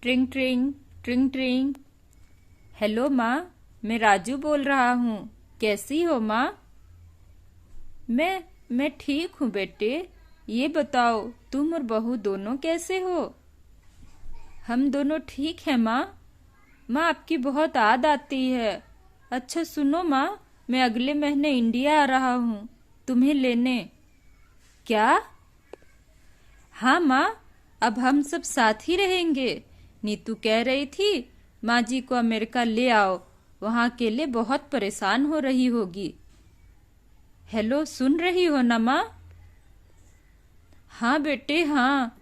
ट्रिंग ट्रिंग ट्रिंग ट्रिंग। Hello माँ, मैं राजू बोल रहा हूँ। कैसी हो माँ? मैं ठीक हूँ बेटे। ये बताओ, तुम और बहू दोनों कैसे हो? हम दोनों ठीक हैं माँ। माँ, आपकी बहुत याद आती है। अच्छा सुनो माँ, मैं अगले महीने इंडिया आ रहा हूँ तुम्हें लेने। क्या? हाँ माँ, अब हम सब साथ ही रहेंगे। नीतू कह रही थी माँ जी को अमेरिका ले आओ, वहाँ अकेले बहुत परेशान हो रही होगी। हेलो, सुन रही हो ना माँ? हाँ बेटे हाँ।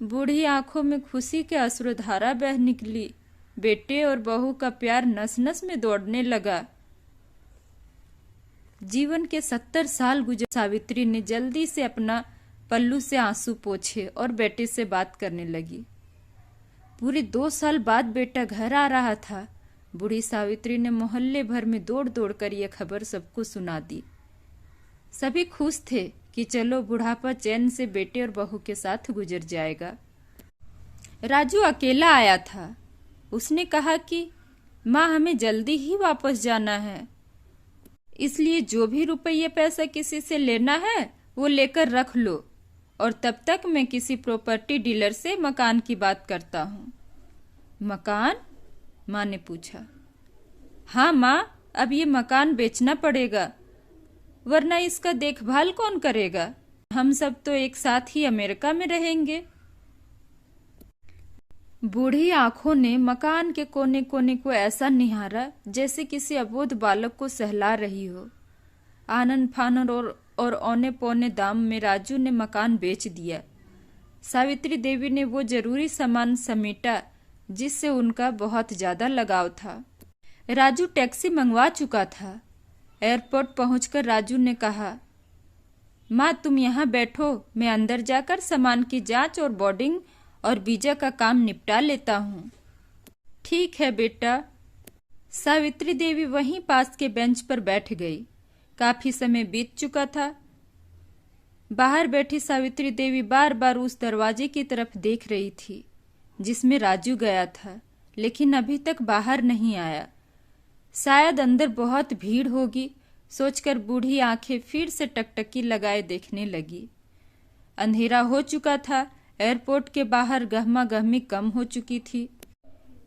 बूढ़ी आंखों में खुशी के अश्रुधारा बह निकली। बेटे और बहू का प्यार नस नस में दौड़ने लगा। जीवन के 70 साल गुजर सावित्री ने जल्दी से अपना पल्लू से आंसू पोंछे और बेटे से बात करने लगी। पूरे 2 साल बाद बेटा घर आ रहा था। बूढ़ी सावित्री ने मोहल्ले भर में दौड़ दौड़ कर यह खबर सबको सुना दी। सभी खुश थे कि चलो बुढ़ापा चैन से बेटे और बहू के साथ गुजर जाएगा। राजू अकेला आया था। उसने कहा कि माँ, हमें जल्दी ही वापस जाना है, इसलिए जो भी रुपये पैसा किसी से लेना है वो लेकर रख लो, और तब तक मैं किसी प्रॉपर्टी डीलर से मकान की बात करता हूँ। मकान? माँ ने पूछा। हाँ माँ, अब ये मकान बेचना पड़ेगा, वरना इसका देखभाल कौन करेगा? हम सब तो एक साथ ही अमेरिका में रहेंगे। बूढ़ी आंखों ने मकान के कोने कोने को ऐसा निहारा जैसे किसी अबोध बालक को सहला रही हो। आनन फानन और औने पौने दाम में राजू ने मकान बेच दिया। सावित्री देवी ने वो जरूरी सामान समेटा जिससे उनका बहुत ज्यादा लगाव था। राजू टैक्सी मंगवा चुका था। एयरपोर्ट पहुंचकर राजू ने कहा, माँ तुम यहाँ बैठो, मैं अंदर जाकर सामान की जांच और बोर्डिंग और वीजा का काम निपटा लेता हूँ। ठीक है बेटा। सावित्री देवी वहीं पास के बेंच पर बैठ गई। काफी समय बीत चुका था। बाहर बैठी सावित्री देवी बार बार उस दरवाजे की तरफ देख रही थी जिसमें राजू गया था, लेकिन अभी तक बाहर नहीं आया। शायद अंदर बहुत भीड़ होगी, सोचकर बूढ़ी आंखें फिर से टकटकी लगाए देखने लगी। अंधेरा हो चुका था। एयरपोर्ट के बाहर गहमा गहमी कम हो चुकी थी।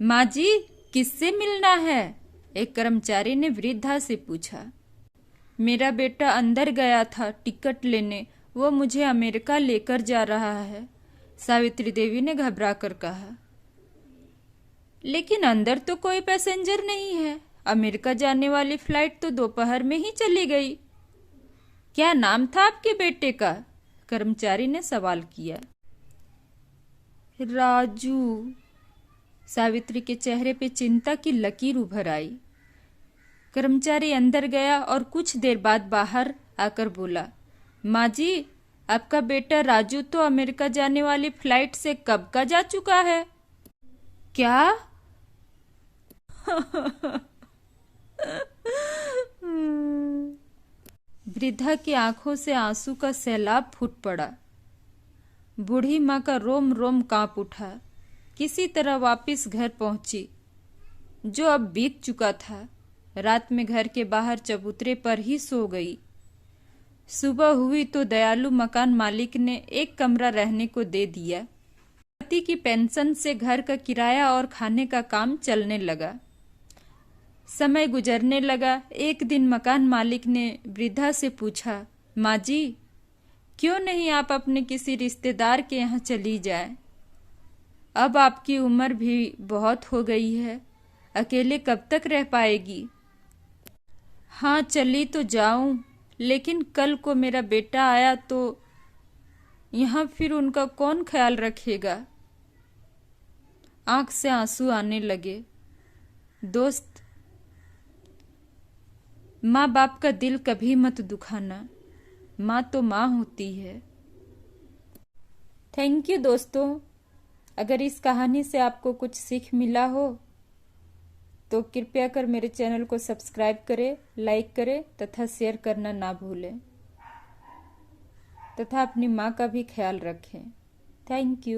माँ जी, किससे मिलना है? एक कर्मचारी ने वृद्धा से पूछा। मेरा बेटा अंदर गया था टिकट लेने, वो मुझे अमेरिका लेकर जा रहा है, सावित्री देवी ने घबरा कर कहा। लेकिन अंदर तो कोई पैसेंजर नहीं है। अमेरिका जाने वाली फ्लाइट तो दोपहर में ही चली गई। क्या नाम था आपके बेटे का? कर्मचारी ने सवाल किया। राजू। सावित्री के चेहरे पे चिंता की लकीर उभर आई। कर्मचारी अंदर गया और कुछ देर बाद बाहर आकर बोला, माँ जी, आपका बेटा राजू तो अमेरिका जाने वाली फ्लाइट से कब का जा चुका है। क्या? वृद्धा की आंखों से आंसू का सैलाब फूट पड़ा। बूढ़ी माँ का रोम रोम कांप उठा। किसी तरह वापस घर पहुंची, जो अब बीत चुका था। रात में घर के बाहर चबूतरे पर ही सो गई। सुबह हुई तो दयालु मकान मालिक ने एक कमरा रहने को दे दिया। पति की पेंशन से घर का किराया और खाने का काम चलने लगा। समय गुजरने लगा। एक दिन मकान मालिक ने वृद्धा से पूछा, माँ जी, क्यों नहीं आप अपने किसी रिश्तेदार के यहाँ चली जाए? अब आपकी उम्र भी बहुत हो गई है, अकेले कब तक रह पाएगी? हाँ, चली तो जाऊं, लेकिन कल को मेरा बेटा आया तो यहाँ फिर उनका कौन ख्याल रखेगा? आंख से आंसू आने लगे। दोस्त, माँ बाप का दिल कभी मत दुखाना, माँ तो माँ होती है। थैंक यू दोस्तों। अगर इस कहानी से आपको कुछ सीख मिला हो तो कृपया कर मेरे चैनल को सब्सक्राइब करें, लाइक करें तथा शेयर करना ना भूलें, तथा अपनी माँ का भी ख्याल रखें। Thank you.